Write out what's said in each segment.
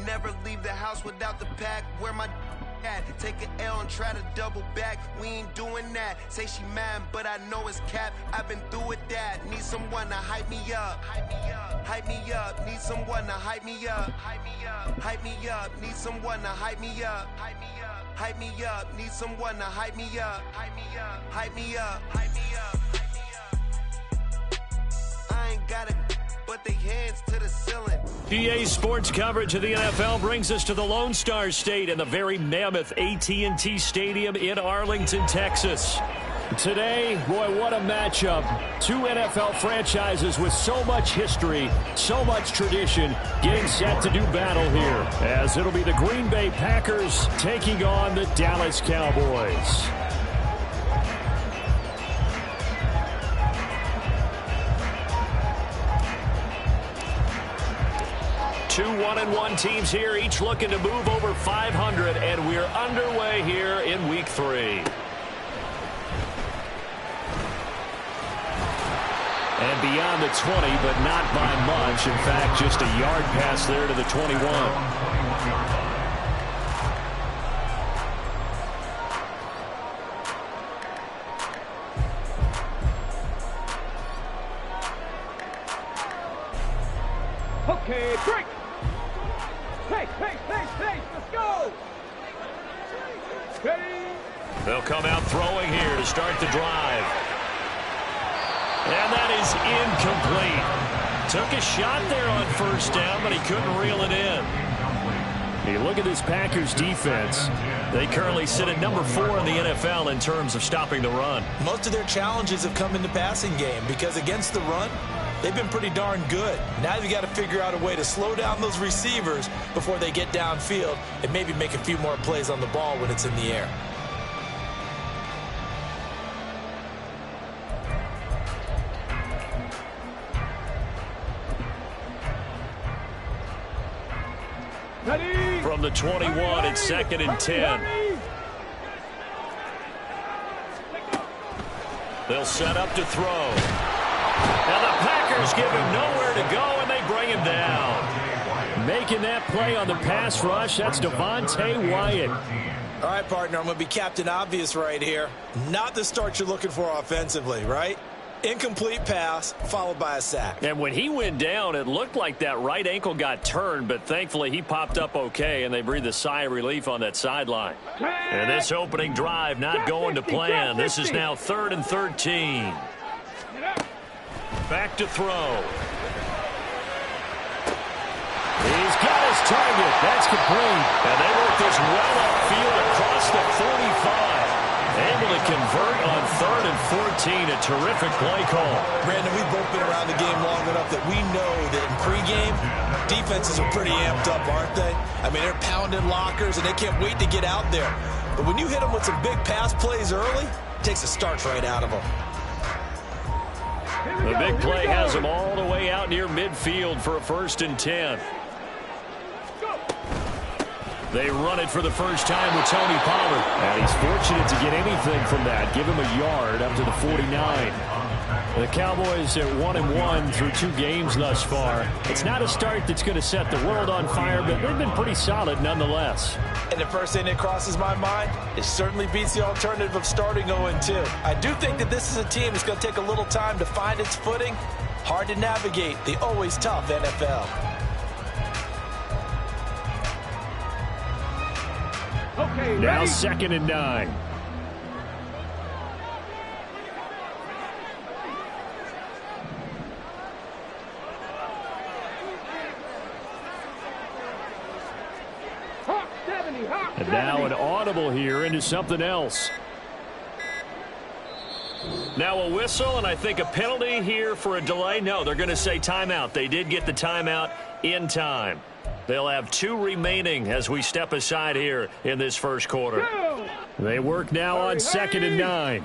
never leave the house without the pack. Where my at? Take an L and try to double back. We ain't doing that. Say she mad, but I know it's cap. I've been through with that. Need someone to hype me up. Hype me up. Hype me up. Need someone to hype me up. Hype me up. Hype me up. Need someone to hype me up. Hype me up. Hype me up. Need someone to hype me up. Hype me up. Hype me up. Hype me up. Hype me up. I ain't got it, but they hands to the ceiling. PA Sports coverage of the NFL brings us to the Lone Star State and the very mammoth AT&T Stadium in Arlington, Texas. Today, boy, what a matchup. Two NFL franchises with so much history, so much tradition, getting set to do battle here, as it'll be the Green Bay Packers taking on the Dallas Cowboys. Two 1-1 teams here, each looking to move over 500, and we're underway here in Week 3. And beyond the 20, but not by much. In fact, just a yard pass there to the 21. Okay, break! Hey, let's go! Ready? They'll come out throwing here to start the drive. And that is incomplete. Took a shot there on first down, but he couldn't reel it in. Hey, look at this Packers defense. They currently sit at number 4 in the NFL in terms of stopping the run. Most of their challenges have come in the passing game because against the run, they've been pretty darn good. Now you've got to figure out a way to slow down those receivers before they get downfield and maybe make a few more plays on the ball when it's in the air. Ready? From the 21, it's 2nd and 10. They'll set up to throw. And the Packers give him nowhere to go, and they bring him down. Making that play on the pass rush, that's Devontae Wyatt. All right, partner, I'm going to be Captain Obvious right here. Not the start you're looking for offensively, right? Incomplete pass followed by a sack. And when he went down, it looked like that right ankle got turned, but thankfully he popped up okay, and they breathed a sigh of relief on that sideline. And this opening drive not going to plan. This is now 3rd and 13. Back to throw. He's got his target. That's complete. And they work this well upfield across the 45. Able to convert on 3rd and 14. A terrific play call. Brandon, we've both been around the game long enough that we know that in pregame, defenses are pretty amped up, aren't they? I mean, they're pounding lockers, and they can't wait to get out there. But when you hit them with some big pass plays early, it takes the starch right out of them. The big play has them all the way out near midfield for a 1st and 10. They run it for the first time with Tony Pollard. And he's fortunate to get anything from that. Give him a yard up to the 49. The Cowboys at 1-1 through 2 games thus far. It's not a start that's going to set the world on fire, but they've been pretty solid nonetheless. And the first thing that crosses my mind, it certainly beats the alternative of starting 0-2. I do think that this is a team that's going to take a little time to find its footing. Hard to navigate the always tough NFL. Okay, now ready? 2nd and 9. And now an audible here into something else. Now a whistle, and I think a penalty here for a delay. No, they're going to say timeout. They did get the timeout in time. They'll have 2 remaining as we step aside here in this first quarter. They work now on 2nd and 9.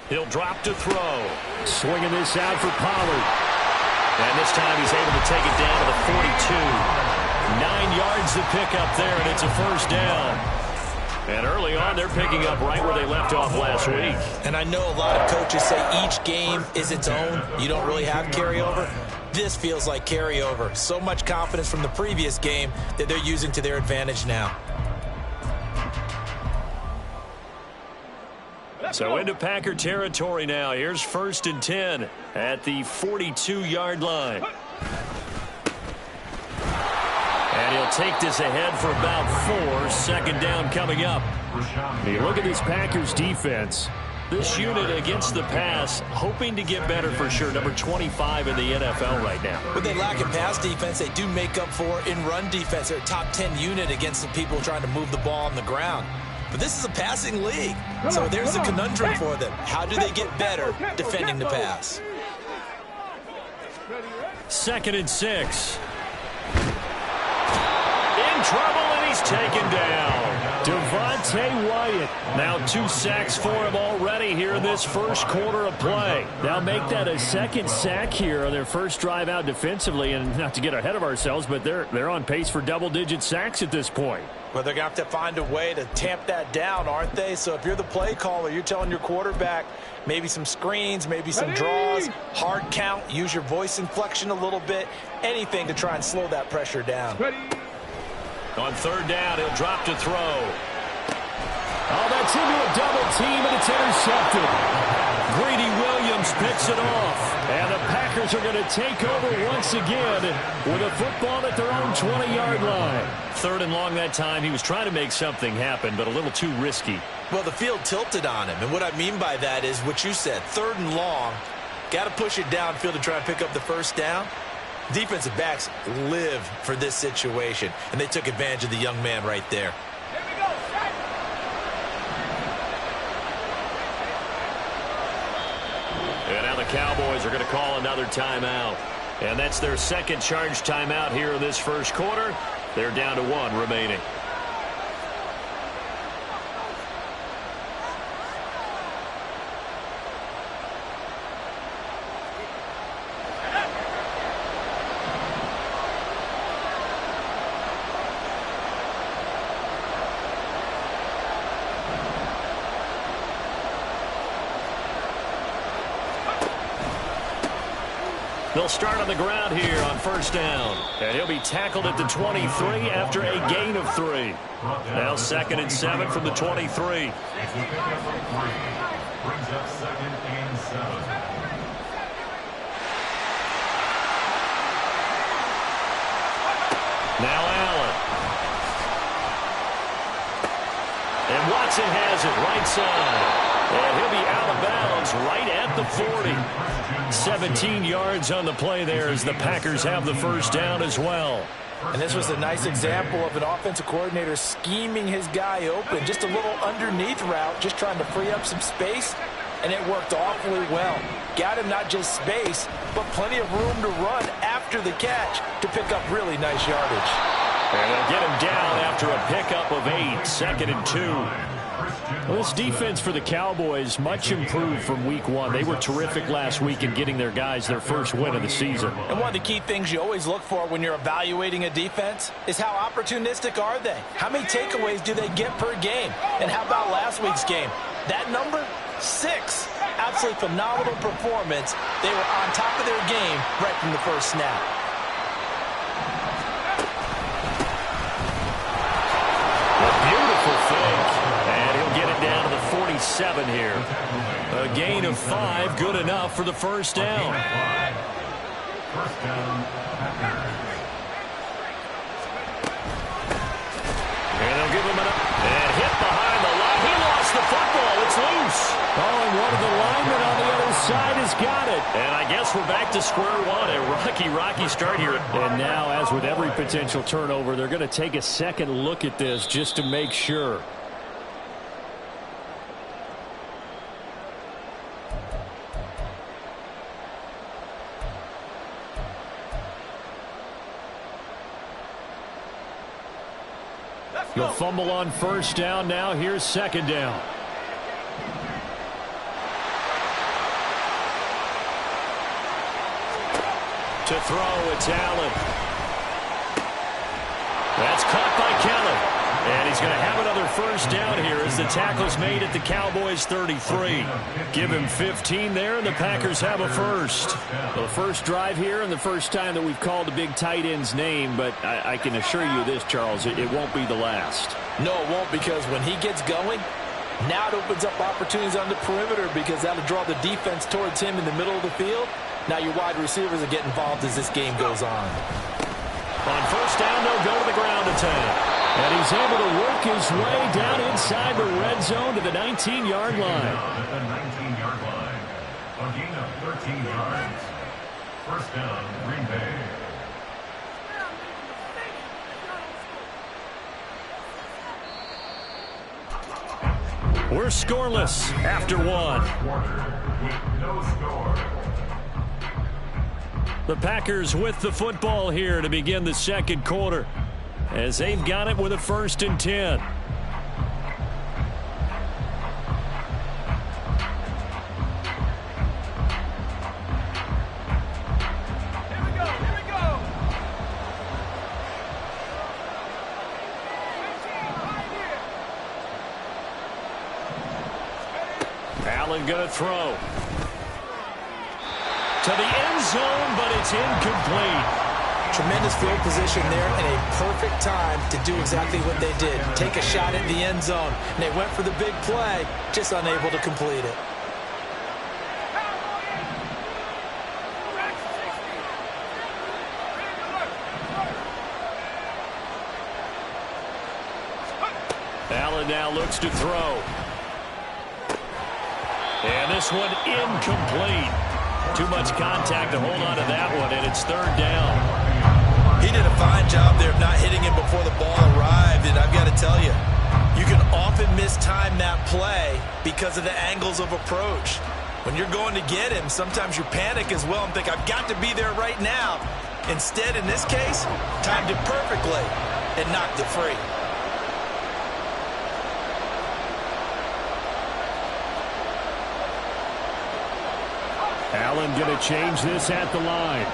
He'll drop to throw. Swinging this out for Pollard. And this time he's able to take it down to the 42. 9 yards to pick up there, and it's a 1st down. And early on, they're picking up right where they left off last week. And I know a lot of coaches say each game is its own. You don't really have carryover. This feels like carryover. So much confidence from the previous game that they're using to their advantage now. So into Packer territory now. Here's 1st and 10 at the 42-yard line. And he'll take this ahead for about 4. 2nd down coming up. You look at this Packers defense. This unit against the pass, hoping to get better for sure. Number 25 in the NFL right now. When they lack in pass defense, they do make up for in run defense. They're a top 10 unit against the people trying to move the ball on the ground. But this is a passing league. So there's a conundrum for them. How do they get better defending the pass? 2nd and 6. In trouble, and he's taken down. Devontae Wyatt. Now 2 sacks for him already here in this first quarter of play. Now make that a 2nd sack here on their first drive out defensively. And not to get ahead of ourselves, but they're on pace for double-digit sacks at this point. Well, they're going to have to find a way to tamp that down, aren't they? So if you're the play caller, you're telling your quarterback maybe some screens, maybe some draws, hard count, use your voice inflection a little bit, anything to try and slow that pressure down. On 3rd down, he'll drop to throw. Oh, that's into a double team, and it's intercepted. Greedy Williams picks it off. And the Packers are going to take over once again with a football at their own 20-yard line. 3rd and long that time. He was trying to make something happen, but a little too risky. Well, the field tilted on him, and what I mean by that is what you said. 3rd and long, got to push it downfield to try and pick up the 1st down. Defensive backs live for this situation, and they took advantage of the young man right there. And now the Cowboys are going to call another timeout. And that's their 2nd charge timeout here in this first quarter. They're down to 1 remaining. They'll start on the ground here on 1st down. And he'll be tackled at the 23 after a gain of 3. Now 2nd and 7 from the 23. Brings up 2nd and 7. Now Allen. And Watson has it right side. And he'll be out of bounds right at the 40. 17 yards on the play there as the Packers have the 1st down as well. And this was a nice example of an offensive coordinator scheming his guy open. Just a little underneath route, just trying to free up some space, and it worked awfully well. Got him not just space, but plenty of room to run after the catch to pick up really nice yardage. And they'll get him down after a pickup of 8, 2nd and 2. Well, this defense for the Cowboys much improved from week 1. They were terrific last week in getting their guys their first win of the season. And one of the key things you always look for when you're evaluating a defense is how opportunistic are they? How many takeaways do they get per game? And how about last week's game? That number? 6. Absolutely phenomenal performance. They were on top of their game right from the first snap. A beautiful fake. And he'll get it down to the 47 here. A gain of 5, good enough for the 1st down. 1st down, Packers. And they'll give him and hit behind the line. He lost the football. It's loose. Oh, and one of the linemen on the other side has got it. And I guess we're back to square one. A rocky start here. And now, as with every potential turnover, they're going to take a second look at this just to make sure. They'll fumble on 1st down. Now here's 2nd down. To throw, it's Allen. That's caught by Kelly. And he's going to have another first down here as the tackle's made at the Cowboys' 33. Give him 15 there, and the Packers have a first. Well, the first drive here and the first time that we've called the big tight end's name, but I can assure you this, Charles, it won't be the last. No, it won't, because when he gets going, now it opens up opportunities on the perimeter because that'll draw the defense towards him in the middle of the field. Now your wide receivers will get involved as this game goes on. On first down, they'll go to the ground attack. And he's able to work his way down inside the red zone to the 19-yard line. At the 19-yard line. A gain of 13 yards. First down, Green Bay. We're scoreless after one. Quarter with no score. The Packers with the football here to begin the second quarter, as they've got it with a 1st and 10. Allen going to throw to the end zone, but it's incomplete. Tremendous field position there and a perfect time to do exactly what they did. Take a shot at the end zone. And they went for the big play, just unable to complete it. Allen now looks to throw. And this one incomplete. Too much contact to hold on to that one, and it's 3rd down. He did a fine job there of not hitting him before the ball arrived, and I've got to tell you, you can often mistime that play because of the angles of approach. When you're going to get him, sometimes you panic as well and think, I've got to be there right now. Instead, in this case, timed it perfectly and knocked it free. Allen going to change this at the line.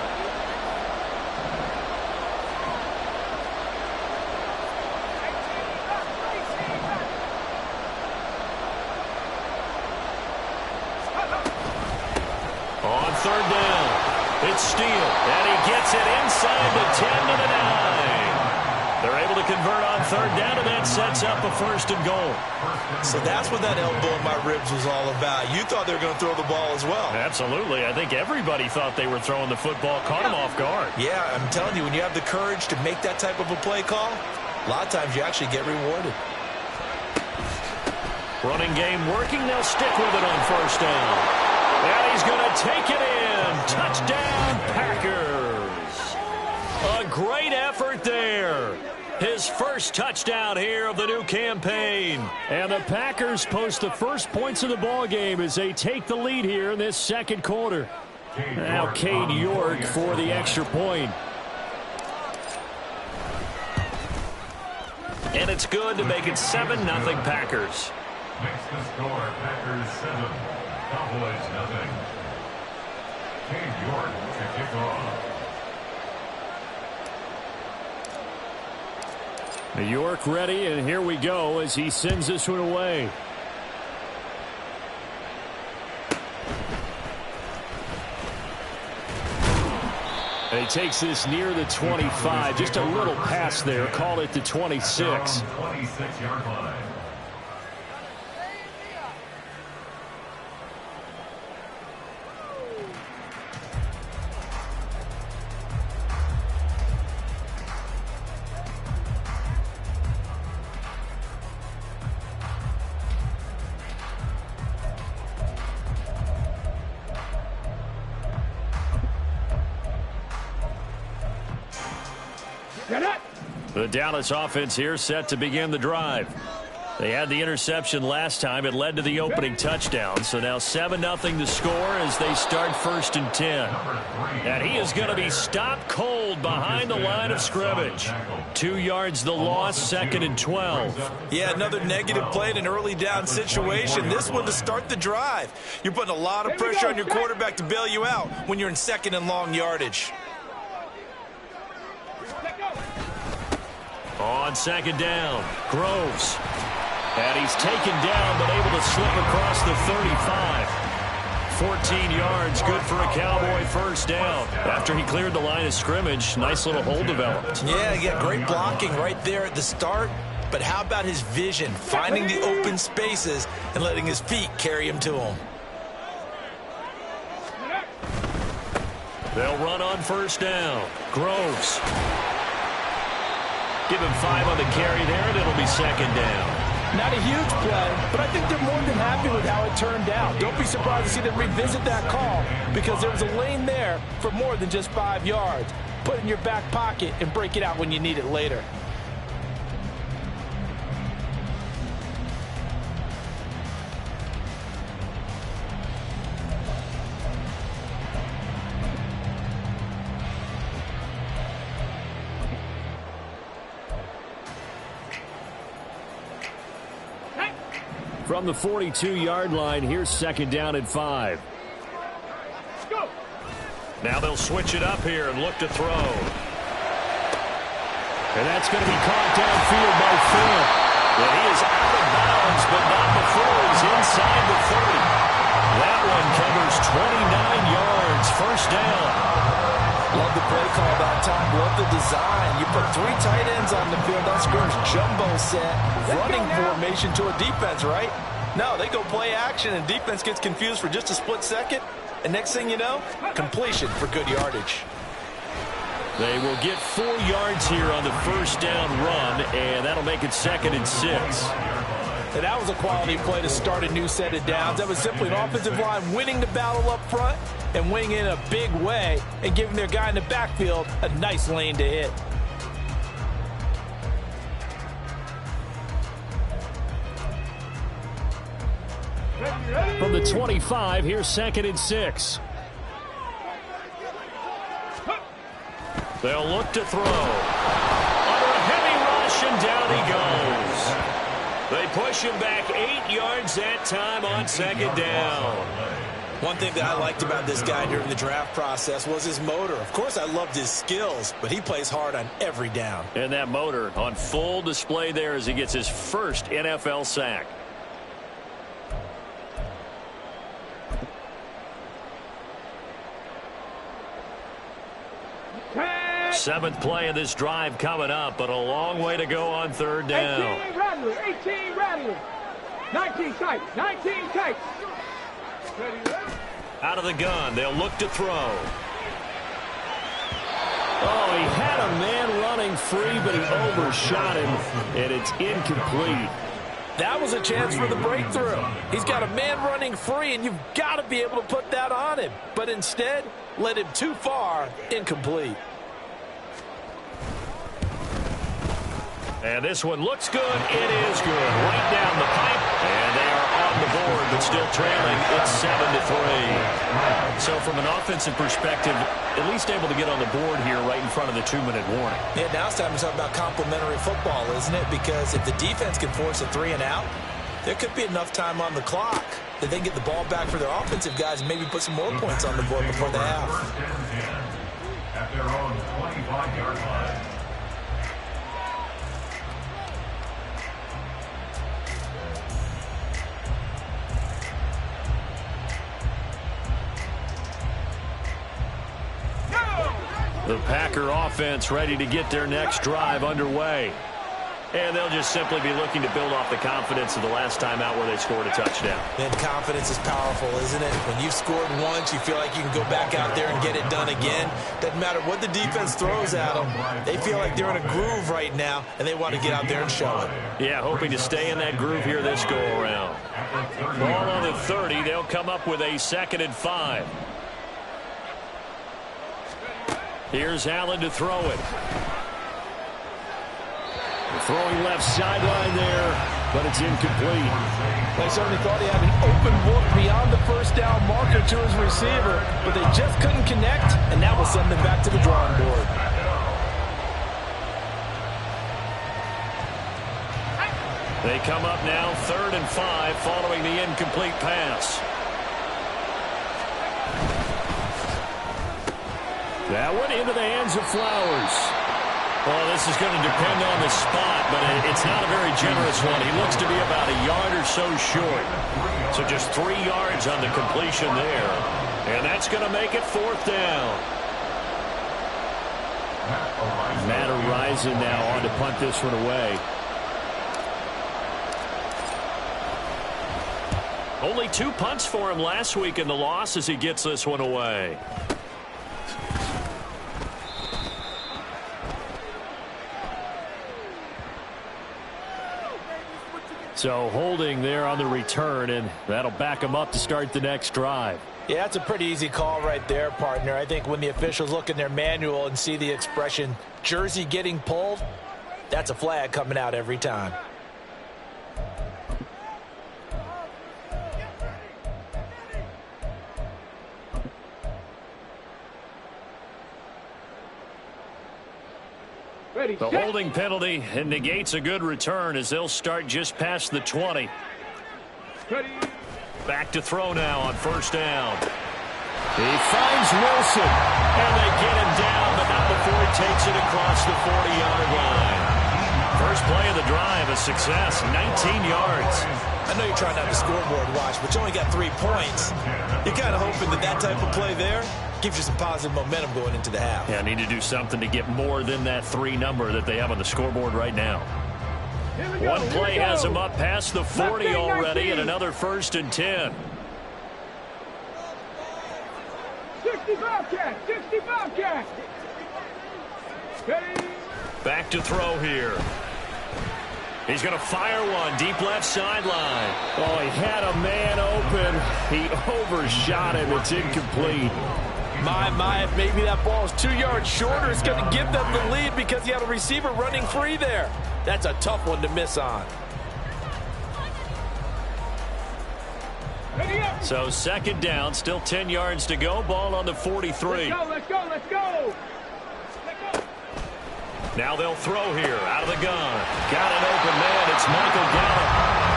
On 3rd down, it's Steele, and he gets it inside the 10 to the 9. They're able to convert on 3rd down, and that sets up a 1st and goal. So that's what that elbow in my ribs was all about. You thought they were going to throw the ball as well. Absolutely. I think everybody thought they were throwing the football, caught him off guard. Yeah, I'm telling you, when you have the courage to make that type of a play call, a lot of times you actually get rewarded. Running game working. They'll stick with it on 1st down. And he's going to take it in. Touchdown, Packers. A great effort there. His first touchdown here of the new campaign. And the Packers post the first points of the ball game as they take the lead here in this second quarter. Now Cade York for the extra point. And it's good to make it 7-0 Packers. Makes the score Packers 7, Cowboys 0. Cade York to kick off. York ready, and here we go as he sends this one away. And he takes this near the 25, just a little pass there, call it the 26. 26-yard line. The Dallas offense here set to begin the drive. They had the interception last time. It led to the opening touchdown. So now 7-0 the score as they start 1st and 10. And he is going to be stopped cold behind the line of scrimmage. 2 yards the loss, 2nd and 12. Yeah, another negative play in an early down situation. This one to start the drive. You're putting a lot of pressure on your quarterback to bail you out when you're in 2nd and long yardage. On second down, Groves. And he's taken down, but able to slip across the 35. 14 yards, good for a Cowboy first down. After he cleared the line of scrimmage, nice little hole developed. Yeah, great blocking right there at the start. But how about his vision, finding the open spaces and letting his feet carry him to them? They'll run on first down. Groves. Give him 5 on the carry there, and it'll be second down. Not a huge play, but I think they're more than happy with how it turned out. Don't be surprised to see them revisit that call because there was a lane there for more than just 5 yards. Put it in your back pocket and break it out when you need it later. From the 42-yard line, here's second down at 5. Go. Now they'll switch it up here and look to throw. And that's going to be caught downfield by Finn. And he is out of bounds, but not before he's inside the 30. That one covers 29 yards, first down. Love the play call that time. Love the design. You put 3 tight ends on the field. That screams jumbo set. Running formation to a defense, right? No, they go play action, and defense gets confused for just a split second. And next thing you know, completion for good yardage. They will get 4 yards here on the first down run, and that'll make it second and 6. And that was a quality play to start a new set of downs. That was simply an offensive line winning the battle up front and winning in a big way and giving their guy in the backfield a nice lane to hit. From the 25, here's second and 6. They'll look to throw. Under a heavy rush, and down he goes. They push him back 8 yards that time on second down. One thing that I liked about this guy during the draft process was his motor. Of course, I loved his skills, but he plays hard on every down. And that motor on full display there as he gets his first NFL sack. Seventh play of this drive coming up, but a long way to go on third down. 18 Rattler, 18 Rattler. 19 tight, 19 tight. Out of the gun, they'll look to throw. Oh, he had a man running free, but he overshot him, and it's incomplete. That was a chance for the breakthrough. He's got a man running free, and you've got to be able to put that on him. But instead, led him too far, incomplete. And this one looks good. It is good. Right down the pipe. And they are on the board, but still trailing. It's 7-3. So from an offensive perspective, at least able to get on the board here right in front of the 2-minute warning. Yeah, now it's time to talk about complementary football, isn't it? Because if the defense can force a 3 and out, there could be enough time on the clock that they can get the ball back for their offensive guys and maybe put some more points on the board before the half. At their own 25-yard line. The Packer offense ready to get their next drive underway. And they'll just simply be looking to build off the confidence of the last time out where they scored a touchdown. And confidence is powerful, isn't it? When you've scored once, you feel like you can go back out there and get it done again. Doesn't matter what the defense throws at them. They feel like they're in a groove right now, and they want to get out there and show it. Yeah, hoping to stay in that groove here this go-around. Ball on the 30. They'll come up with a 2nd and 5. Here's Allen to throw it. Throwing left sideline there, but it's incomplete. They certainly thought he had an open look beyond the first down marker to his receiver, but they just couldn't connect, and that will send them back to the drawing board. They come up now 3rd and 5 following the incomplete pass. That went into the hands of Flowers. Well, this is going to depend on the spot, but it's not a very generous one. He looks to be about a yard or so short. So just 3 yards on the completion there. And that's going to make it 4th down. Matt Horizon now on to punt this one away. Only 2 punts for him last week in the loss as he gets this one away. So holding there on the return, and that'll back him up to start the next drive. Yeah, that's a pretty easy call right there, partner. I think when the officials look in their manual and see the expression jersey getting pulled, that's a flag coming out every time. The holding penalty and negates a good return as they'll start just past the 20. Back to throw now on 1st down. He finds Wilson, and they get him down, but not before he takes it across the 40-yard line. First play of the drive, a success, 19 yards. I know you're trying not to scoreboard watch, but you only got 3 points. You're kind of hoping that type of play there gives you some positive momentum going into the half. Yeah, need to do something to get more than that 3 number that they have on the scoreboard right now. One play has him up past the 40 already, and another 1st and 10. 65 catch, 65 catch. Back to throw here. He's going to fire one deep left sideline. Oh, he had a man open. He overshot him. It's incomplete. My, if maybe that ball is 2 yards shorter, it's going to give them the lead because he had a receiver running free there. That's a tough one to miss on. So 2nd down, still 10 yards to go. Ball on the 43. Let's go, let's go. Now they'll throw here out of the gun. Got an open man. It's Michael Gallup.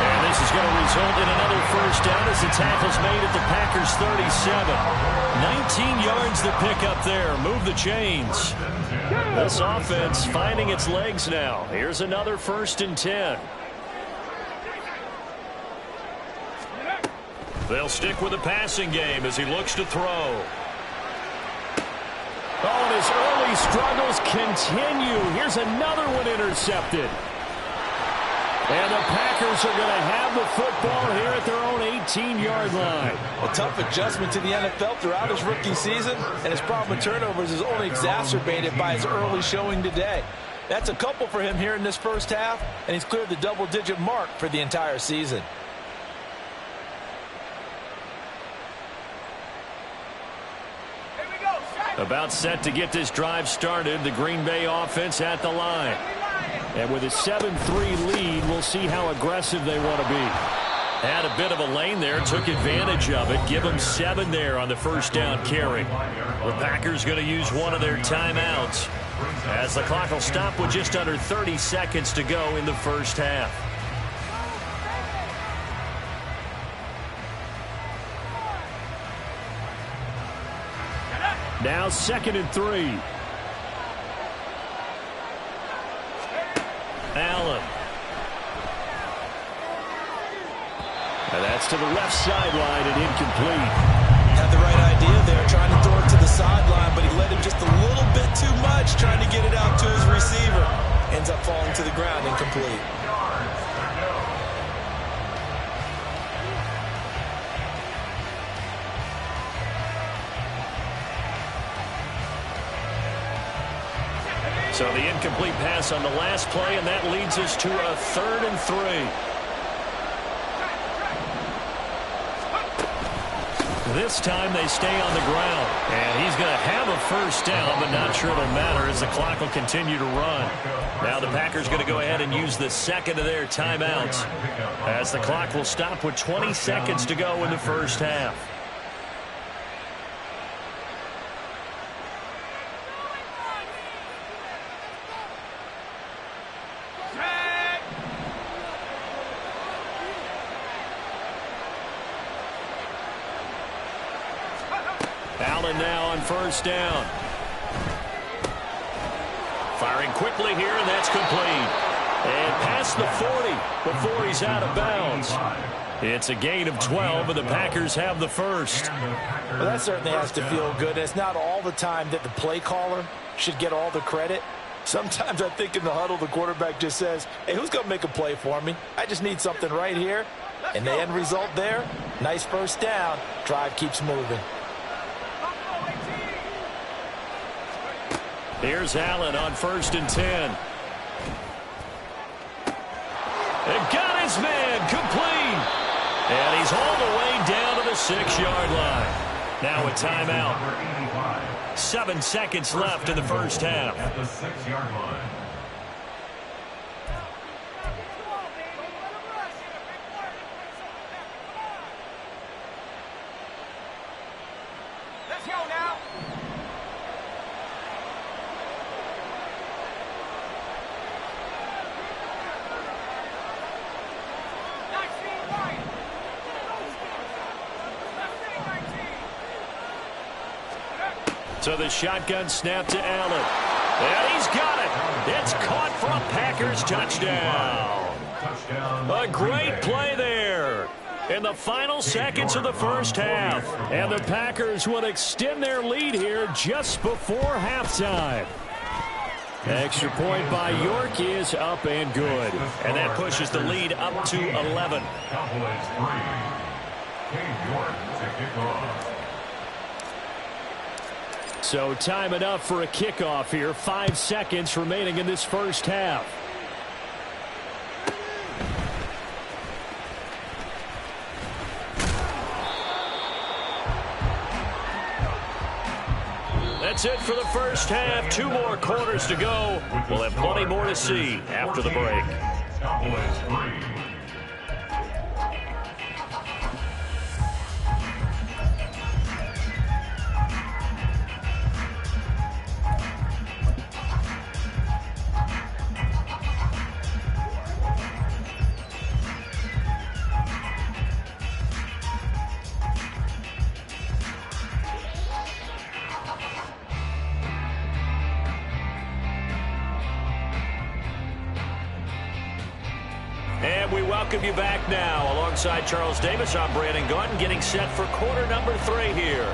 And this is going to result in another 1st down as the tackle's made at the Packers 37. 19 yards to pick up there. Move the chains. This offense finding its legs now. Here's another 1st and 10. They'll stick with the passing game as he looks to throw. Oh, and his early struggles continue. Here's another one intercepted. And the Packers are going to have the football here at their own 18-yard line. A tough adjustment to the NFL throughout his rookie season, and his problem with turnovers is only exacerbated by his early showing today. That's a couple for him here in this 1st half, and he's cleared the double-digit mark for the entire season. About set to get this drive started. The Green Bay offense at the line. And with a 7-3 lead, we'll see how aggressive they want to be. Had a bit of a lane there, took advantage of it. Give them 7 there on the 1st down carry. The Packers going to use one of their timeouts as the clock will stop with just under 30 seconds to go in the 1st half. Now 2nd and 3. Allen. And that's to the left sideline and incomplete. Had the right idea there, trying to throw it to the sideline, but he led him just a little bit too much, trying to get it out to his receiver. Ends up falling to the ground, incomplete. So the incomplete pass on the last play, and that leads us to a 3rd and 3. This time they stay on the ground. And he's going to have a 1st down, but not sure it'll matter as the clock will continue to run. Now the Packers going to go ahead and use the 2nd of their timeouts as the clock will stop with 20 seconds to go in the 1st half. Allen now on 1st down. Firing Firing quickly here, and that's complete. And past the 40 before he's out of bounds. It's a gain of 12, and the Packers have the first. Well, that certainly has to feel good. It's not all the time that the play caller should get all the credit. Sometimes I think in the huddle, the quarterback just says, hey, who's going to make a play for me? I just need something right here. And the end result there, nice first down. Drive keeps moving. Here's Allen on 1st and 10. And got his man complete. And he's all the way down to the 6-yard line. Now a timeout. 7 seconds left in the first half. At the 6-yard line. Let's go now. So the shotgun snap to Allen. And he's got it. It's caught for a Packers touchdown. A great play there in the final seconds of the first half. And the Packers will extend their lead here just before halftime. Extra point by York is up and good. And that pushes the lead up to 11. Cowboys 3. Cade York to kick off. So time enough for a kickoff here. 5 seconds remaining in this first half. That's it for the first half. 2 more quarters to go. We'll have plenty more to see after the break. Cowboys 3. And we welcome you back now. Alongside Charles Davis, I'm Brandon Gaudin, getting set for quarter number 3 here.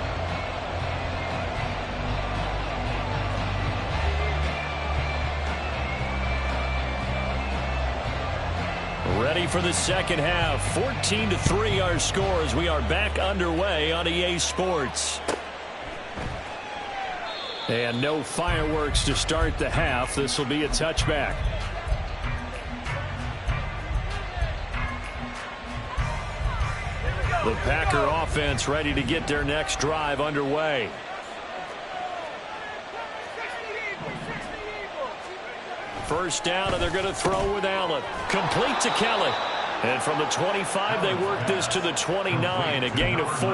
Ready for the second half. 14-3 our score as we are back underway on EA Sports. And no fireworks to start the half. This will be a touchback. The Packer offense ready to get their next drive underway. First down, and they're going to throw with Allen. Complete to Kelly. And from the 25, they work this to the 29, a gain of 4.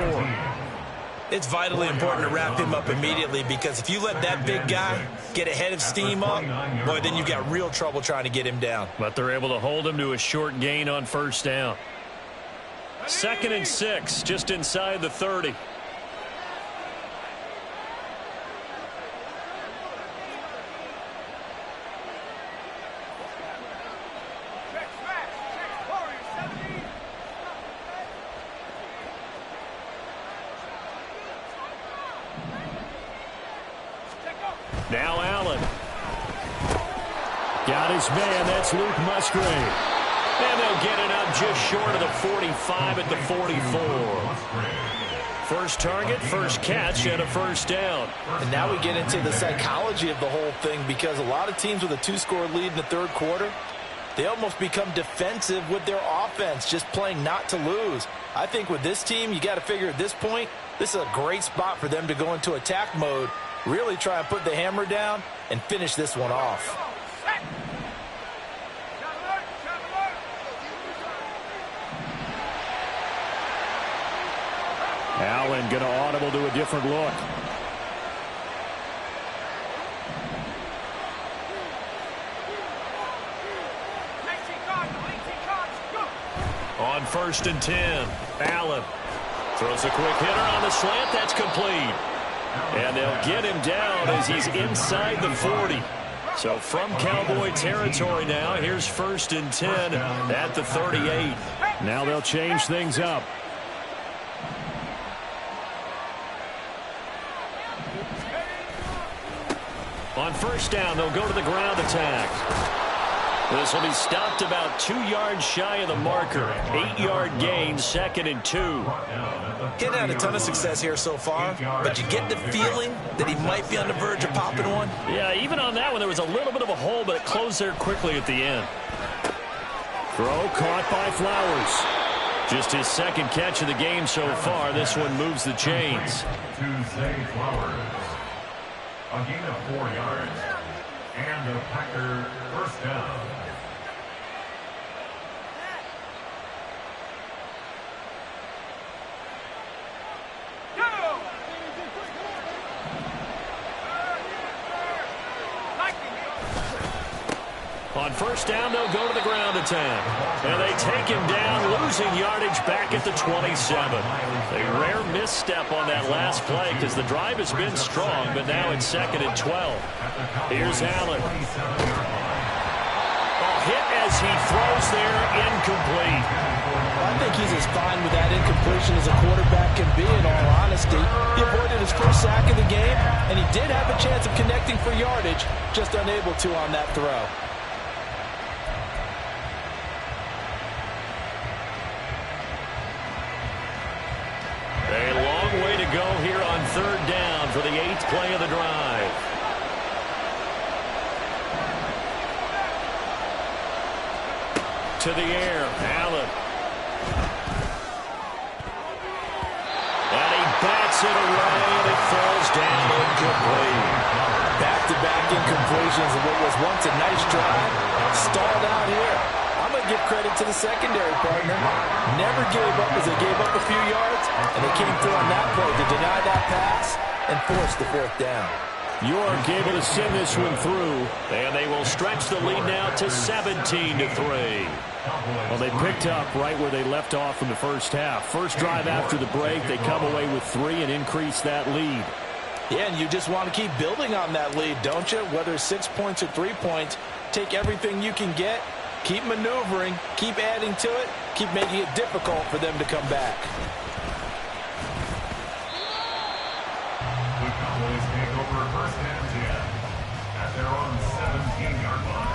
It's vitally important to wrap him up immediately, because if you let that big guy get ahead of steam up, boy, then you've got real trouble trying to get him down. But they're able to hold him to a short gain on first down. 2nd and 6, just inside the 30. Now Allen. Got his man. That's Luke Musgrave. And they'll get it up just short of the 45 at the 44. First target, first catch, and a first down. And now we get into the psychology of the whole thing, because a lot of teams with a 2-score lead in the third quarter, they almost become defensive with their offense, just playing not to lose. I think with this team, you got to figure at this point, this is a great spot for them to go into attack mode, really try and put the hammer down and finish this one off. Allen going to audible to a different look. On 1st and 10, Allen throws a quick hitter on the slant. That's complete. And they'll get him down as he's inside the 40. So from Cowboy territory now, here's 1st and 10 at the 38. Now they'll change things up. On 1st down, they'll go to the ground attack. This will be stopped about 2 yards shy of the marker. 8-yard gain, 2nd and 2. Getting had a ton of success here so far, but you get the feeling that he might be on the verge of popping one. Yeah, even on that one, there was a little bit of a hole, but it closed there quickly at the end. Throw caught by Flowers. Just his 2nd catch of the game so far. This one moves the chains. Tuesday Flowers. A gain of 4 yards. And a Packer 1st down. On 1st down, they'll go to the ground attack. And they take him down, losing yardage back at the 27. A rare misstep on that last play because the drive has been strong, but now it's 2nd and 12. Here's Allen. Hit as he throws there, incomplete. I think he's as fine with that incompletion as a quarterback can be, in all honesty. He avoided his first sack of the game, and he did have a chance of connecting for yardage, just unable to on that throw. A long way to go here on 3rd down for the 8th play of the drive. To the air, Allen. And he bats it away, and it falls down incomplete. Back-to-back incompletions of what was once a nice drive. Stalled out here. I'm going to give credit to the secondary partner. Never gave up as they gave up a few yards, and they came through on that play to deny that pass and force the 4th down. York able to send this one through. And they will stretch the lead now to 17-3. Well, they picked up right where they left off in the first half. First drive after the break, they come away with 3 and increase that lead. Yeah, and you just want to keep building on that lead, don't you? Whether it's 6 points or 3 points, take everything you can get, keep maneuvering, keep adding to it, keep making it difficult for them to come back. The Cowboys take over 1st and 10 at their own 17-yard line.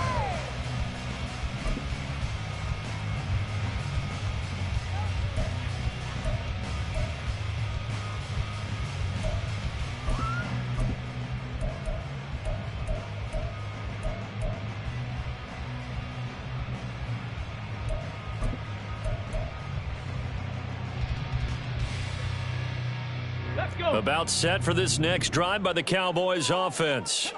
About set for this next drive by the Cowboys offense.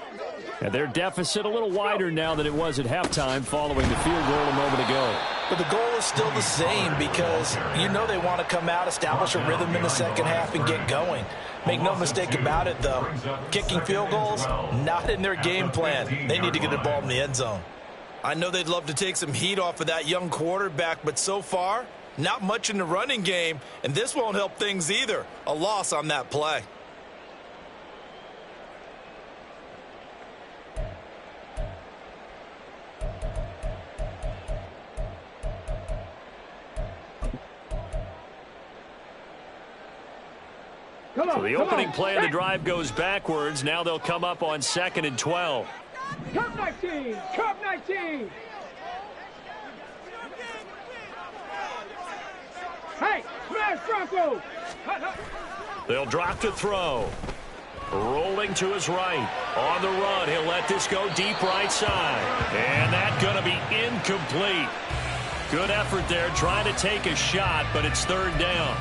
And their deficit a little wider now than it was at halftime following the field goal a moment ago. But the goal is still the same because you know they want to come out, establish a rhythm in the second half, and get going. Make no mistake about it, though. Kicking field goals, not in their game plan. They need to get the ball in the end zone. I know they'd love to take some heat off of that young quarterback, but so far, not much in the running game, and this won't help things either. A loss on that play. So the opening play of the drive goes backwards. Now they'll come up on 2nd and 12. Cup 19! Cup 19! Hey, smash Bronco! They'll drop to throw. Rolling to his right. On the run, he'll let this go deep right side. And that's going to be incomplete. Good effort there, trying to take a shot, but it's 3rd down.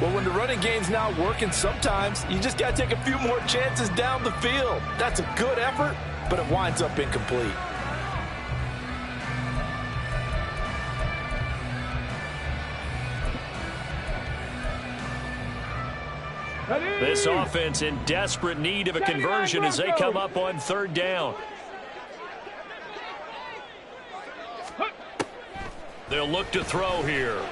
Well, when the running game's not working, sometimes you just got to take a few more chances down the field. That's a good effort, but it winds up incomplete. This offense in desperate need of a conversion as they come up on 3rd down. They'll look to throw here.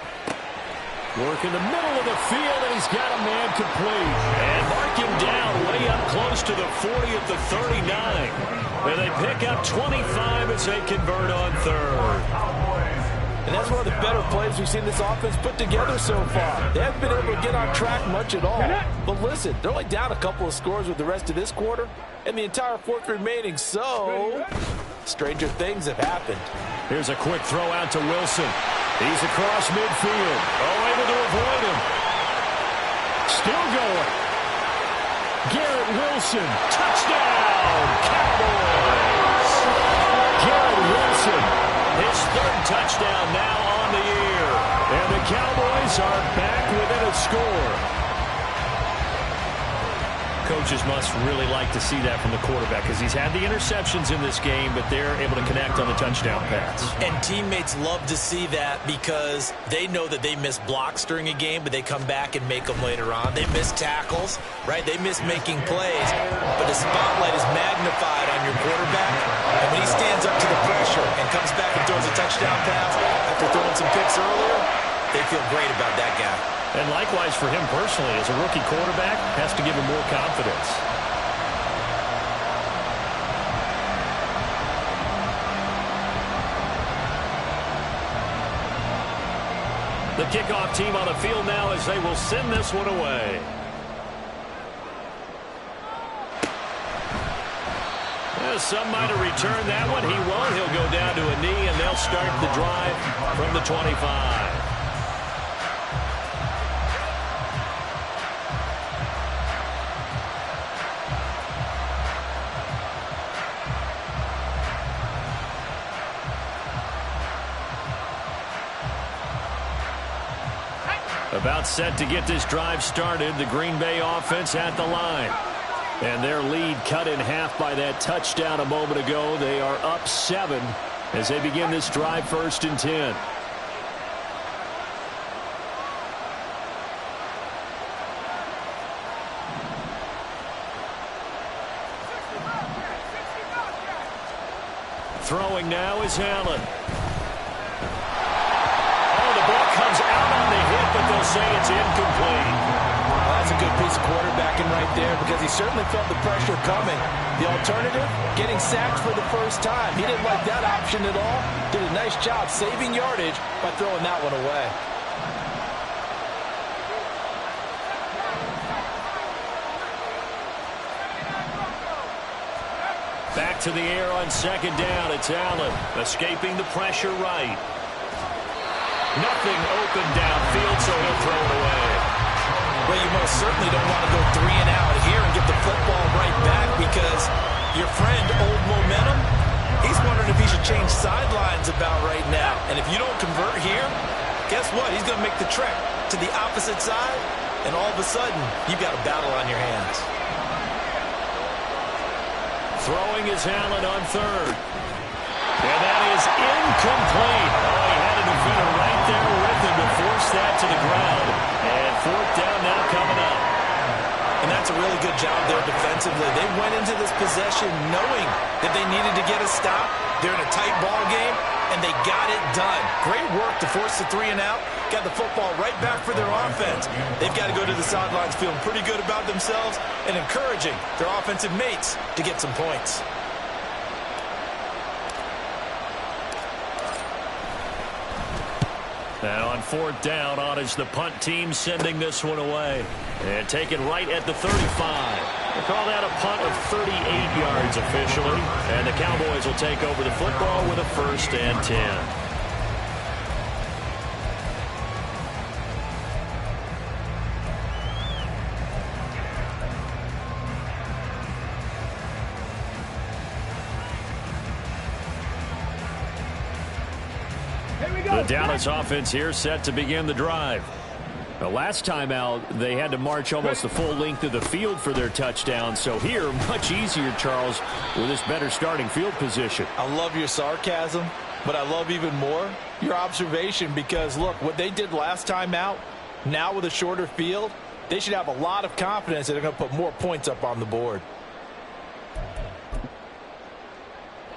Work in the middle of the field, and he's got a man complete. And mark him down way up close to the 40 at the 39. And they pick up 25 as they convert on third. And that's one of the better plays we've seen this offense put together so far. They haven't been able to get on track much at all. But listen, they're only down a couple of scores with the rest of this quarter and the entire fourth remaining. So, stranger things have happened. Here's a quick throw out to Wilson. He's across midfield. Oh, able to avoid him. Still going. Garrett Wilson. Touchdown, Cowboys. Garrett Wilson. His third touchdown now on the year. And the Cowboys are back within a score. Coaches must really like to see that from the quarterback because he's had the interceptions in this game, but they're able to connect on the touchdown pass. And teammates love to see that because they know that they miss blocks during a game, but they come back and make them later on. They miss tackles, right? They miss making plays, but the spotlight is magnified on your quarterback. And when he stands up to the pressure and comes back and throws a touchdown pass after throwing some picks earlier, they feel great about that guy. And likewise for him personally, as a rookie quarterback, has to give him more confidence. The kickoff team on the field now as they will send this one away. Some might have returned that one. He won't. He'll go down to a knee, and they'll start the drive from the 25. About set to get this drive started. The Green Bay offense at the line. And their lead cut in half by that touchdown a moment ago. They are up 7 as they begin this drive, 1st and 10. Throwing now is Allen. Oh, the ball comes out on the hit, but they'll say it's incomplete. That's a good piece of quarterbacking right there because he certainly felt the pressure coming. The alternative, getting sacked for the first time. He didn't like that option at all. Did a nice job saving yardage by throwing that one away. Back to the air on 2nd down. It's Allen escaping the pressure right. Nothing open downfield, so he'll throw it away. Well, you most certainly don't want to go 3 and out here and get the football right back because your friend, Old Momentum, he's wondering if he should change sidelines about right now. And if you don't convert here, guess what? He's going to make the trek to the opposite side, and all of a sudden, you've got a battle on your hands. Throwing is Allen on 3rd. And that is incomplete. Oh, he had a defender right there with him to force that to the ground. And 4th down now coming up. And that's a really good job there defensively. They went into this possession knowing that they needed to get a stop. They're in a tight ball game, and they got it done. Great work to force the 3 and out. Got the football right back for their offense. They've got to go to the sidelines feeling pretty good about themselves and encouraging their offensive mates to get some points. Now on 4th down, on is the punt team sending this one away. And taken right at the 35. They call that a punt of 38 yards officially. And the Cowboys will take over the football with a 1st and 10. The Dallas offense here set to begin the drive. The last time out, they had to march almost the full length of the field for their touchdown. So here, much easier, Charles, with this better starting field position. I love your sarcasm, but I love even more your observation because, look, what they did last time out, now with a shorter field, they should have a lot of confidence that they're going to put more points up on the board.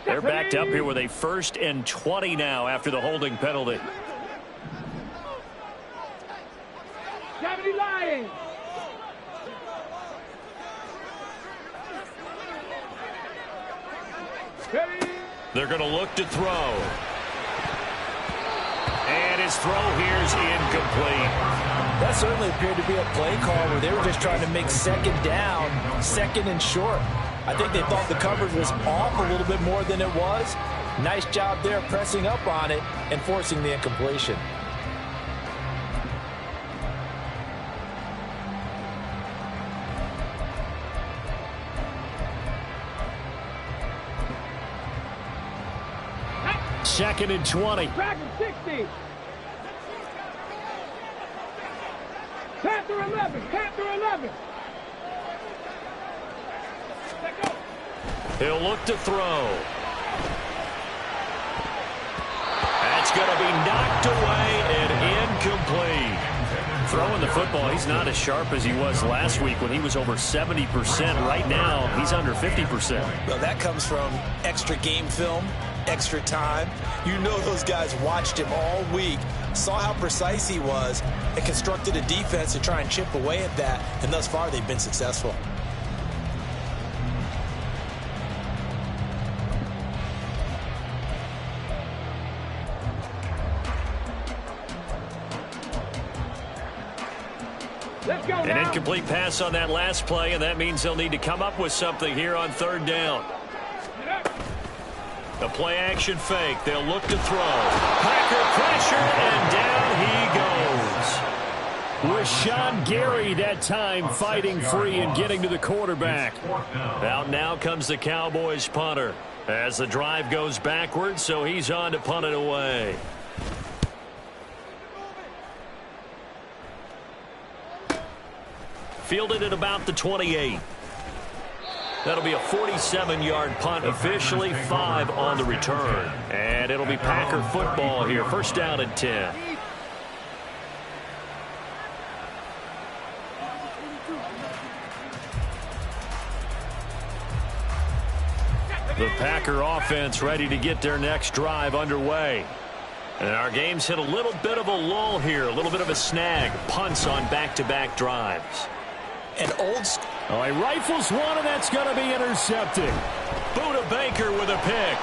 They're backed up here with a 1st and 20 now after the holding penalty. They're going to look to throw. And his throw here is incomplete. That certainly appeared to be a play call where they were just trying to make second down, second and short. I think they thought the coverage was off a little bit more than it was. Nice job there pressing up on it and forcing the incompletion. Second and 20. Dragon 60. Panther 11. Panther 11. Let go. He'll look to throw. That's going to be knocked away and incomplete. Throwing the football, he's not as sharp as he was last week when he was over 70%. Right now, he's under 50%. Well, that comes from extra game film, extra time. You know those guys watched him all week, saw how precise he was, and constructed a defense to try and chip away at that, and thus far they've been successful. Let's go An now. incomplete pass on that last play, and that means they'll need to come up with something here on third down. A play action fake. They'll look to throw. Packer pressure, and down he goes. Rashawn Gary that time fighting free and getting to the quarterback. Out now comes the Cowboys punter as the drive goes backwards, so he's on to punt it away. Fielded at about the 28. That'll be a 47-yard punt, officially 5 on the return. And it'll be Packer football here, first down and 10. The Packer offense ready to get their next drive underway. And our game's hit a little bit of a lull here, a little bit of a snag. Punts on back-to-back drives. And old school. Oh, he rifles one, and that's going to be intercepted. Buda Baker with a pick.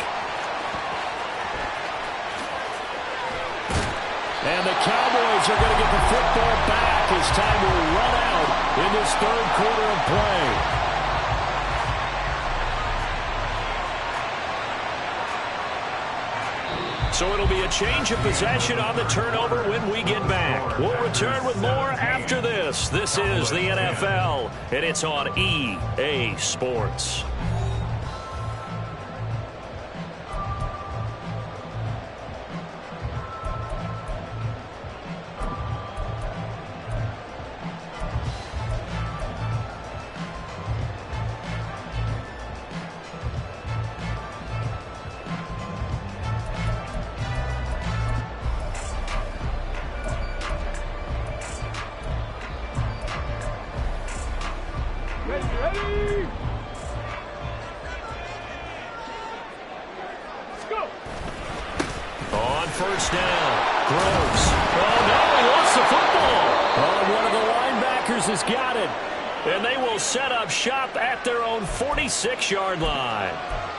And the Cowboys are going to get the football back as time will run out in this third quarter of play. So it'll be a change of possession on the turnover when we get back. We'll return with more after this. This is the NFL, and it's on EA Sports. First down. Groves. Oh, no, he lost the football. Oh, one of the linebackers has got it. And they will set up shop at their own 46-yard line.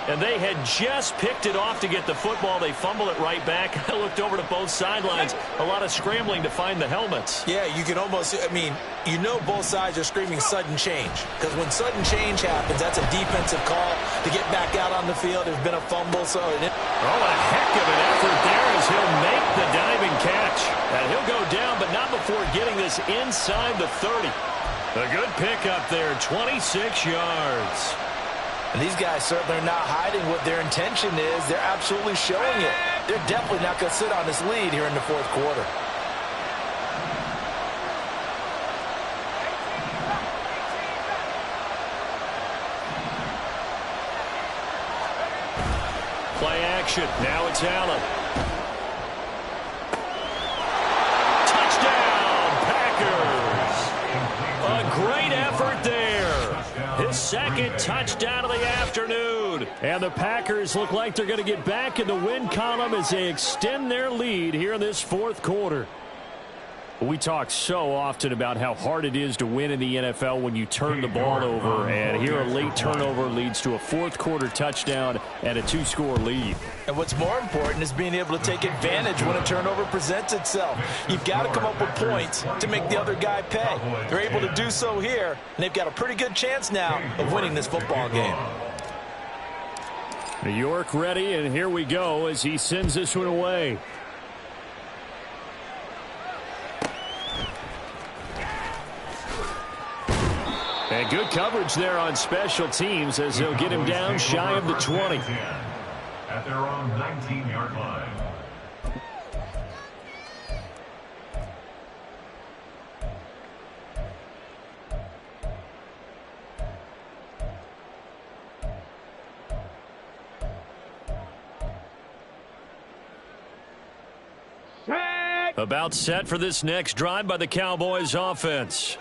And they had just picked it off to get the football. They fumble it right back. I looked over to both sidelines. A lot of scrambling to find the helmets. Yeah, you can almost, I mean, you know both sides are screaming sudden change. Because when sudden change happens, that's a defensive call to get back out on the field. There's been a fumble. So a heck of an effort there as he'll make the diving catch. And he'll go down, but not before getting this inside the 30. A good pickup there, 26 yards. And these guys certainly are not hiding what their intention is. They're absolutely showing it. They're definitely not going to sit on this lead here in the fourth quarter. Play action. Now it's Allen. Touchdown, Packers. A great effort there. His second touchdown of the afternoon. And the Packers look like they're going to get back in the win column as they extend their lead here in this fourth quarter. We talk so often about how hard it is to win in the NFL when you turn the ball over, and here a late turnover leads to a fourth-quarter touchdown and a 2-score lead. And what's more important is being able to take advantage when a turnover presents itself. You've got to come up with points to make the other guy pay. They're able to do so here, and they've got a pretty good chance now of winning this football game. New York ready, and here we go as he sends this one away. And good coverage there on special teams as they'll get him down shy of the 20. At their own 19-yard line. About set for this next drive by the Cowboys offense.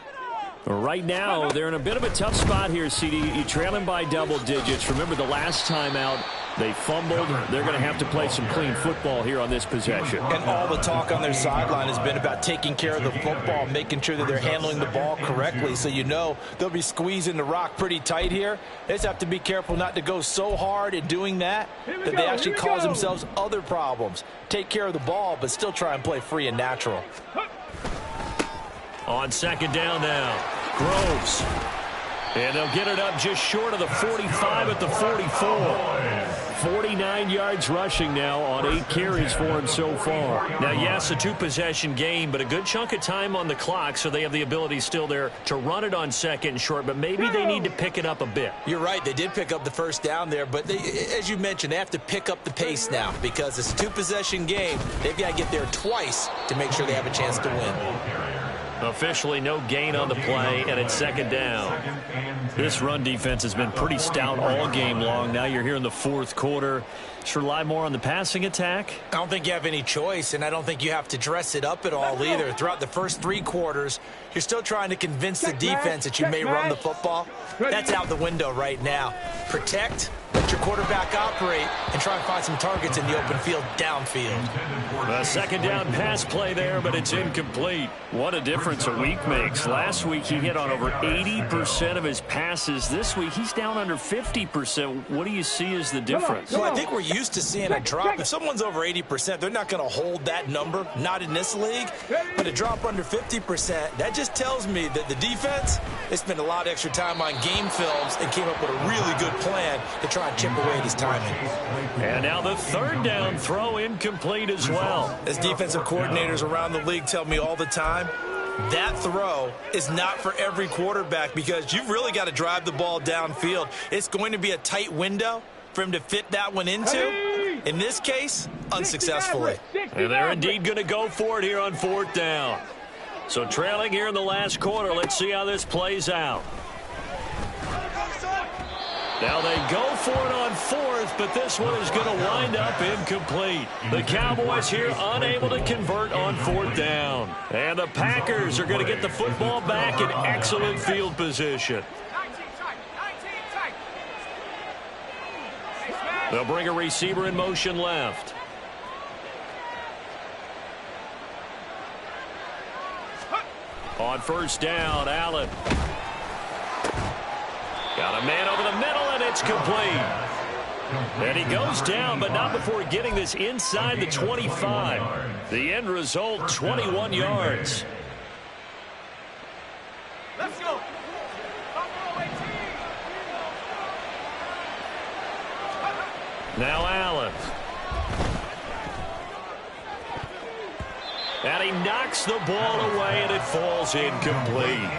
Right now, they're in a bit of a tough spot here, CD. You trail them by double digits. Remember the last time out, they fumbled. They're going to have to play some clean football here on this possession. And all the talk on their sideline has been about taking care of the football, making sure that they're handling the ball correctly. So you know they'll be squeezing the rock pretty tight here. They just have to be careful not to go so hard in doing that that they actually cause themselves other problems. Take care of the ball, but still try and play free and natural. On second down now, Groves. And they'll get it up just short of the 45 at the 44. 49 yards rushing now on 8 carries for him so far. Now, yes, a 2-possession game, but a good chunk of time on the clock, so they have the ability still there to run it on second and short, but maybe they need to pick it up a bit. You're right. They did pick up the first down there, but they, as you mentioned, they have to pick up the pace now because it's a 2-possession game. They've got to get there twice to make sure they have a chance to win. Officially no gain on the play, and it's second down. This run defense has been pretty stout all game long. Now you're here in the fourth quarter. Just rely more on the passing attack? I don't think you have any choice, and I don't think you have to dress it up at all either. Throughout the first 3 quarters, you're still trying to convince the defense that you may run the football. That's out the window right now. Protect, let your quarterback operate, and try and find some targets in the open field downfield. A second down pass play there, but it's incomplete. What a difference a week makes. Last week he hit on over 80% of his passes. This week he's down under 50%. What do you see as the difference? Well, I think we're used to seeing a drop. If someone's over 80%, they're not going to hold that number, not in this league. But a drop under 50%, that just tells me that the defense, they spent a lot of extra time on game films and came up with a really good plan to try and chip away at his timing. And now the third down throw incomplete as well. As defensive coordinators around the league tell me all the time, that throw is not for every quarterback because you've really got to drive the ball downfield. It's going to be a tight window for him to fit that one into. In this case, unsuccessfully. And they're indeed going to go for it here on fourth down. So trailing here in the last quarter, let's see how this plays out. Now they go for it on fourth, but this one is going to wind up incomplete. The Cowboys here unable to convert on fourth down. And the Packers are going to get the football back in excellent field position. They'll bring a receiver in motion left. On first down, Allen. Got a man over the middle, and it's complete. And he goes down, but not before getting this inside the 25. The end result, 21 yards. Let's go. Now Allen. And he knocks the ball away, and it falls incomplete.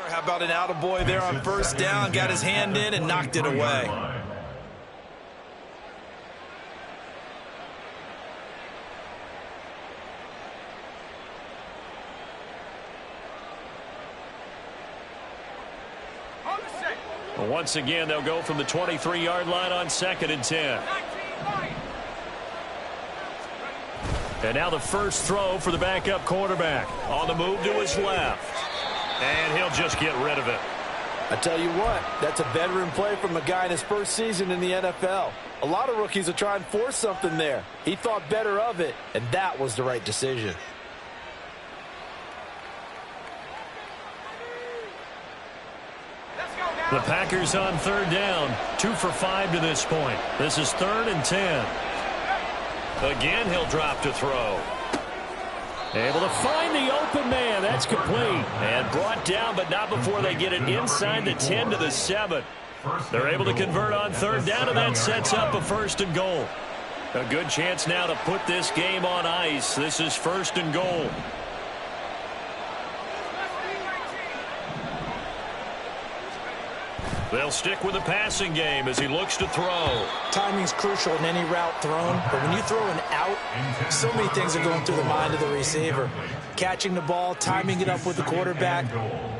How about an attaboy there on first down? Got his hand in and knocked it away. Once again, they'll go from the 23-yard line on 2nd and 10. And now the first throw for the backup quarterback. On the move to his left. And he'll just get rid of it. I tell you what, that's a veteran play from a guy in his first season in the NFL. A lot of rookies are trying to force something there. He thought better of it, and that was the right decision. The Packers on 3rd down. 2 for 5 to this point. This is 3rd and 10. Again, he'll drop to throw. Able to find the open man. That's complete. And brought down, but not before they get it inside the 10 to the 7. They're able to convert on 3rd down, and that sets up a 1st and goal. A good chance now to put this game on ice. This is 1st and goal. They'll stick with the passing game as he looks to throw. Timing's crucial in any route thrown, but when you throw an out, so many things are going through the mind of the receiver. Catching the ball, timing it up with the quarterback.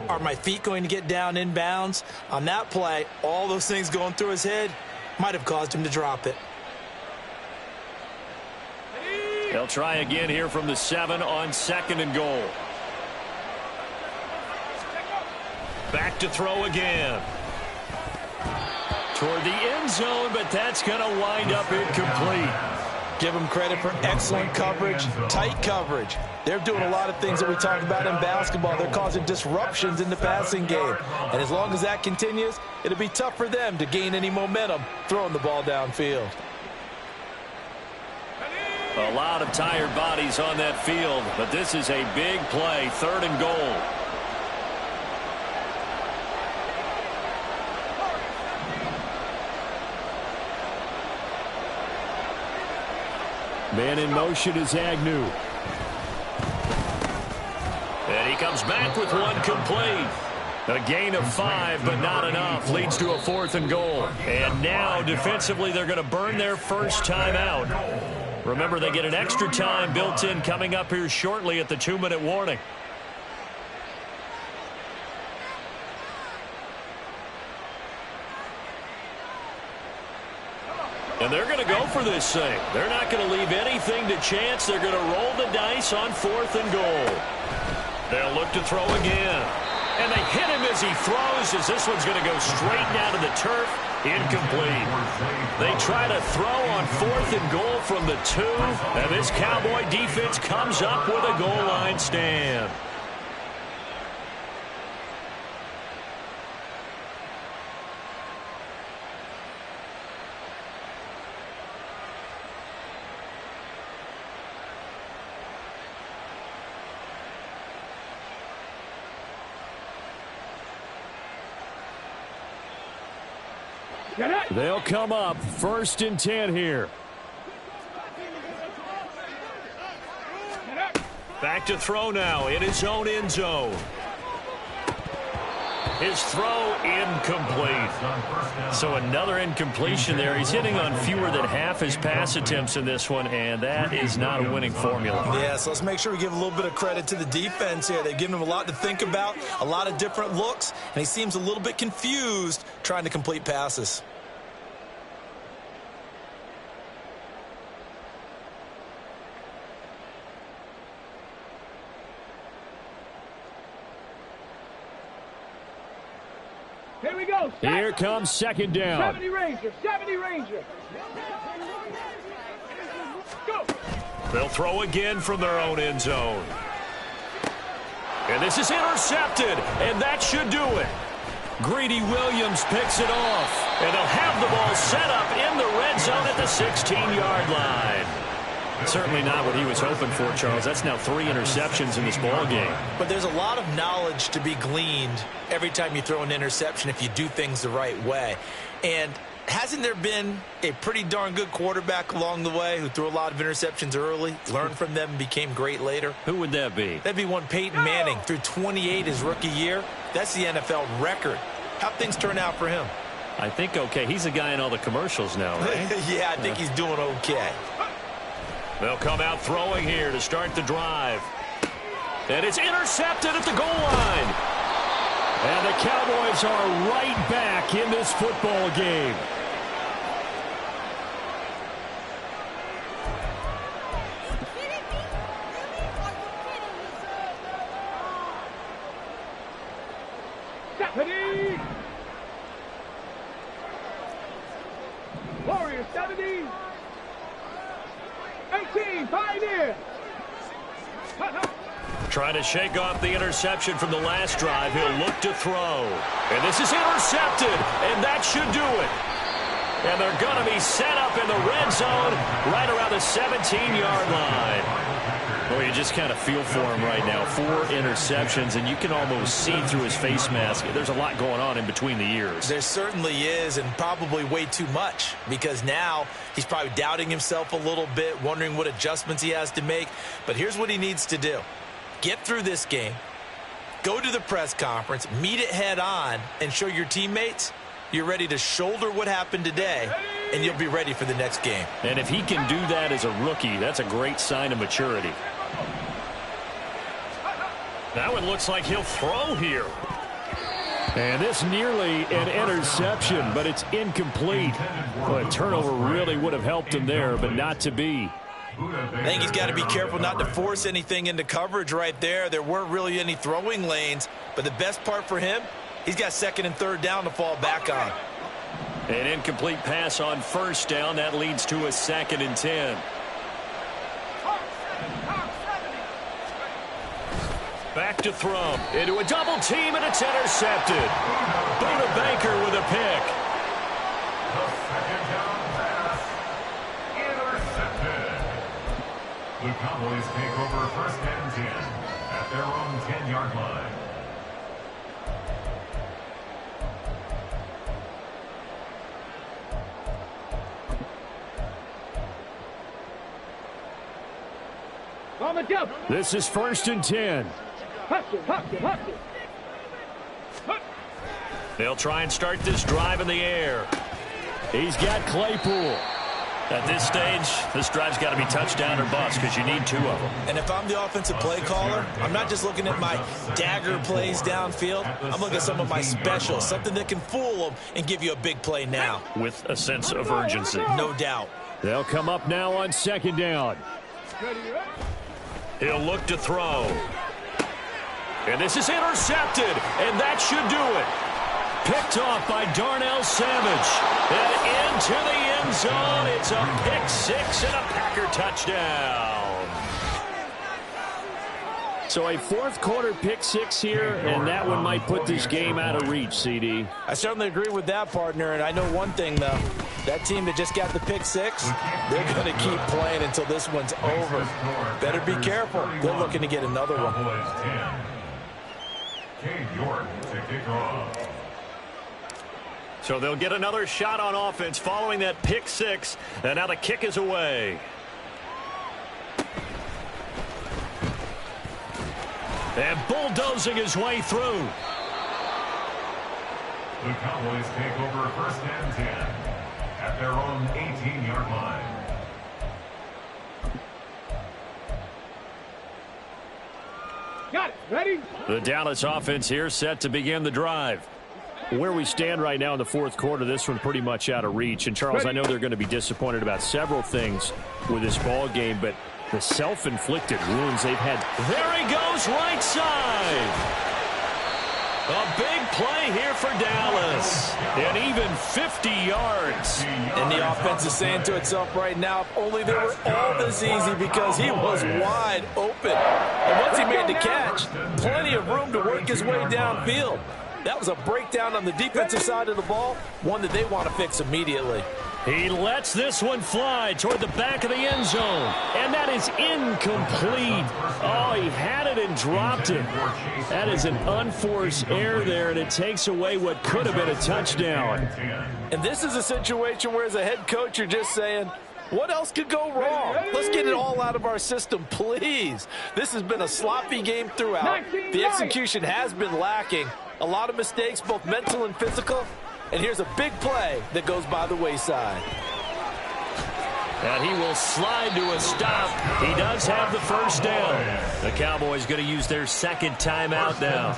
Are my feet going to get down inbounds? On that play, all those things going through his head might have caused him to drop it. They'll try again here from the 7 on 2nd and goal. Back to throw again. Toward the end zone, but that's going to wind up incomplete. Give them credit for excellent coverage, tight coverage. They're doing a lot of things that we talk about in basketball. They're causing disruptions in the passing game. And as long as that continues, it'll be tough for them to gain any momentum throwing the ball downfield. A lot of tired bodies on that field, but this is a big play, 3rd and goal. Man in motion is Agnew. And he comes back with one complete. A gain of 5, but not enough. Leads to a 4th and goal. And now, defensively, they're going to burn their first time out. Remember, they get an extra time built in coming up here shortly at the 2-minute warning. And they're going to go for this thing. They're not going to leave anything to chance. They're going to roll the dice on 4th and goal. They'll look to throw again. And they hit him as he throws, as this one's going to go straight down to the turf. Incomplete. They try to throw on 4th and goal from the 2. And this Cowboy defense comes up with a goal line stand. They'll come up 1st and 10 here. Back to throw now in his own end zone. His throw incomplete. So another incompletion there. He's hitting on fewer than half his pass attempts in this one, and that is not a winning formula. Yeah, so let's make sure we give a little bit of credit to the defense here. They've given him a lot to think about, a lot of different looks, and he seems a little bit confused trying to complete passes. Here we go. Here comes 2nd down. 70 Ranger. 70 Ranger. Go. They'll throw again from their own end zone. And this is intercepted, and that should do it. Greedy Williams picks it off, and they'll have the ball set up in the red zone at the 16-yard line. Certainly not what he was hoping for, Charles. That's now 3 interceptions in this ball game. But there's a lot of knowledge to be gleaned every time you throw an interception if you do things the right way. And hasn't there been a pretty darn good quarterback along the way who threw a lot of interceptions early, learned from them, and became great later? Who would that be? That'd be one Peyton Manning. Threw 28 his rookie year. That's the NFL record. How'd things turn out for him? I think okay. He's a guy in all the commercials now, right? Yeah, I think he's doing okay. They'll come out throwing here to start the drive. And it's intercepted at the goal line. And the Cowboys are right back in this football game. Stephanie! Warriors 70. 18, Pioneer! Trying to shake off the interception from the last drive. He'll look to throw. And this is intercepted, and that should do it. And they're going to be set up in the red zone right around the 17-yard line. Oh, you just kind of feel for him right now. 4 interceptions, and you can almost see through his face mask. There's a lot going on in between the ears. There certainly is, and probably way too much, because now he's probably doubting himself a little bit, wondering what adjustments he has to make. But here's what he needs to do. Get through this game, go to the press conference, meet it head on, and show your teammates you're ready to shoulder what happened today, and you'll be ready for the next game. And if he can do that as a rookie, that's a great sign of maturity. That one looks like he'll throw here. And this nearly an interception, but it's incomplete. Well, a turnover really would have helped him there, but not to be. I think he's got to be careful not to force anything into coverage right there. There weren't really any throwing lanes, but the best part for him, he's got 2nd and 3rd down to fall back on. An incomplete pass on 1st down. That leads to a 2nd and 10. Back to throw. Into a double team, and it's intercepted. Buda Baker with a pick. The 2nd down pass. Intercepted. The Cowboys take over 1st and 10 at their own 10-yard line. This is 1st and 10. They'll try and start this drive in the air. He's got Claypool. At this stage, this drive's got to be touchdown or bust because you need 2 of them. And if I'm the offensive play caller, I'm not just looking at my dagger plays downfield. I'm looking at some of my specials, something that can fool them and give you a big play now. With a sense of urgency. No doubt. They'll come up now on 2nd down. He'll look to throw. And this is intercepted, and that should do it. Picked off by Darnell Savage. And into the end zone. It's a pick 6 and a Packer touchdown. So a 4th quarter pick 6 here, and that one might put this game out of reach, CD. I certainly agree with that, partner, and I know one thing, though. That team that just got the pick 6, they're going to keep playing until this one's over. Better be careful. They're looking to get another one. So they'll get another shot on offense following that pick 6, and now the kick is away. And bulldozing his way through. The Cowboys take over 1st and 10 at their own 18-yard line. Got it. Ready? The Dallas offense here set to begin the drive. Where we stand right now in the 4th quarter, this one pretty much out of reach. And, Charles, I know they're going to be disappointed about several things with this ball game, but the self-inflicted wounds they've had. There he goes, right side. A big play here for Dallas. And even 50 yards. And the offense is saying to itself right now, if only they were all this easy, because he was wide open. And once he made the catch, plenty of room to work his way downfield. That was a breakdown on the defensive side of the ball, one that they want to fix immediately. He lets this one fly toward the back of the end zone. And that is incomplete. Oh, he had it and dropped it. That is an unforced error there, and it takes away what could have been a touchdown. And this is a situation where, as a head coach, you're just saying, what else could go wrong? Let's get it all out of our system, please. This has been a sloppy game throughout. The execution has been lacking. A lot of mistakes, both mental and physical. And here's a big play that goes by the wayside. And he will slide to a stop. He does have the first down. The Cowboys going to use their second timeout now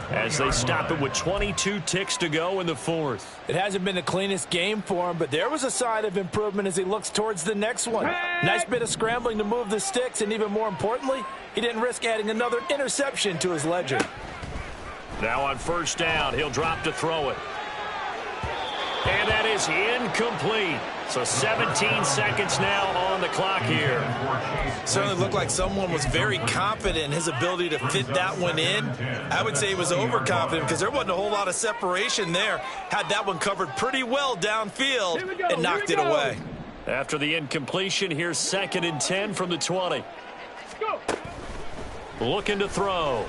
as they stop it with 22 ticks to go in the fourth. It hasn't been the cleanest game for him, but there was a sign of improvement as he looks towards the next one. Nice bit of scrambling to move the sticks, and even more importantly, he didn't risk adding another interception to his ledger. Now on first down, he'll drop to throw it. And that is incomplete. So 17 seconds now on the clock here. Certainly looked like someone was very confident in his ability to fit that one in. I would say he was overconfident because there wasn't a whole lot of separation there. Had that one covered pretty well downfield and knocked it away. After the incompletion, here's 2nd and 10 from the 20. Looking to throw.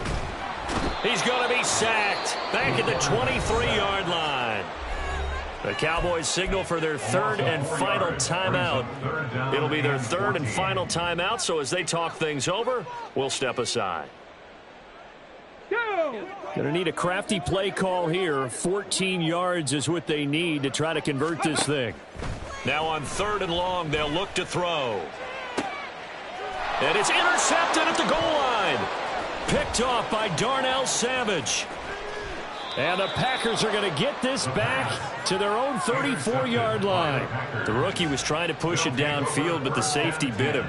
He's going to be sacked back at the 23-yard line. The Cowboys signal for their third and final timeout. It'll be their third and final timeout, so as they talk things over, we'll step aside. Going to need a crafty play call here. 14 yards is what they need to try to convert this thing. Now on 3rd and long, they'll look to throw. And it's intercepted at the goal line. Picked off by Darnell Savage. And the Packers are going to get this back to their own 34-yard line. The rookie was trying to push it downfield, but the safety bit him.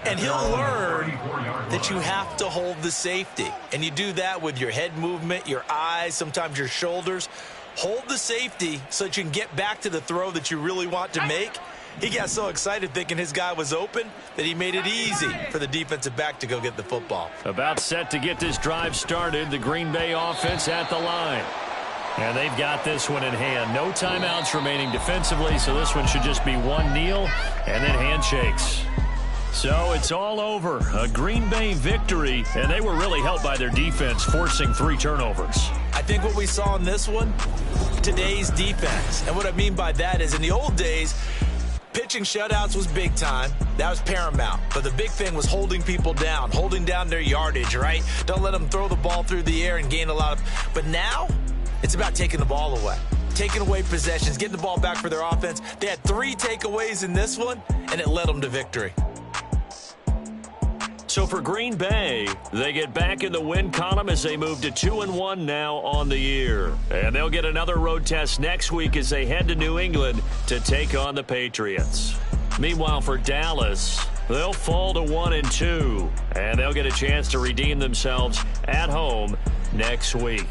And he'll learn that you have to hold the safety. And you do that with your head movement, your eyes, sometimes your shoulders. Hold the safety so that you can get back to the throw that you really want to make. He got so excited thinking his guy was open that he made it easy for the defensive back to go get the football. About set to get this drive started, the Green Bay offense at the line. And they've got this one in hand. No timeouts remaining defensively, so this one should just be one kneel and then handshakes. So it's all over. A Green Bay victory, and they were really helped by their defense, forcing 3 turnovers. I think what we saw in this one, today's defense. And what I mean by that is in the old days, pitching shutouts was big time. That was paramount. But the big thing was holding people down, holding down their yardage, right? Don't let them throw the ball through the air and gain a lot of... But now, it's about taking the ball away. Taking away possessions, getting the ball back for their offense. They had 3 takeaways in this one, and it led them to victory. So for Green Bay, they get back in the win column as they move to 2-1 now on the year. And they'll get another road test next week as they head to New England to take on the Patriots. Meanwhile, for Dallas, they'll fall to 1-2, and they'll get a chance to redeem themselves at home next week.